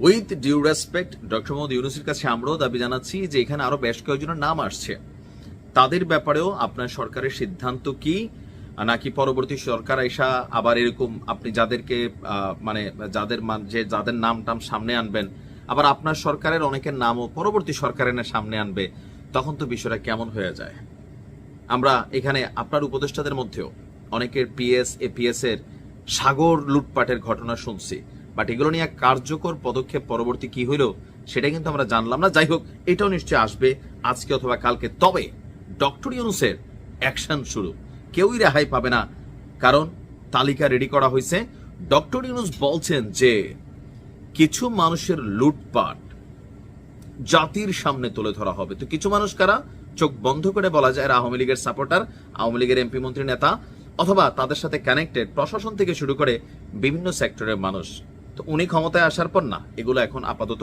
With due respect doctor Mohammad ইউনূসের কাছে আমরাও দাবি জানাচ্ছি যে এখানে আরো বেশ কয়েকজনের নাম আসছে, তাদের ব্যাপারেও আপনার সরকারের সিদ্ধান্ত কি, নাকি পরবর্তী সরকার এসা আবার এরকম আপনি যাদেরকে মানে যাদের নাম টাম সামনে আনবেন, আবার আপনার সরকারের অনেকের নামও পরবর্তী সরকারের সামনে আনবে, তখন তো বিষয়টা কেমন হয়ে যায়। আমরা এখানে আপনার উপদেষ্টাদের মধ্যেও অনেকের পিএস এপিএস এর সাগর লুটপাটের ঘটনা শুনছি, বাট এগুলো নিয়ে কার্যকর পদক্ষেপ পরবর্তী কি হইল সেটা কিন্তু আমরা জানলাম না। যাই হোক, এটাও নিশ্চয়ই আসবে আজকে অথবা কালকে। তবে ডক্টর ইউনূসের অ্যাকশন শুরু, কেউই রেহাই পাবে না, কারণ তালিকা রেডি করা হয়েছে। ডক্টর ইউনূস বলছেন যে কিছু মানুষের লুটপাট জাতির সামনে তুলে ধরা হবে। তো কিছু মানুষ কারা? চোখ বন্ধ করে বলা যায় আওয়ামী লীগের সাপোর্টার, আওয়ামী লীগের এমপি মন্ত্রী নেতা, অথবা তাদের সাথে কানেক্টেড প্রশাসন থেকে শুরু করে বিভিন্ন সেক্টরের মানুষ। তো উনি ক্ষমতায় আসার পর না, এগুলো এখন আপাতত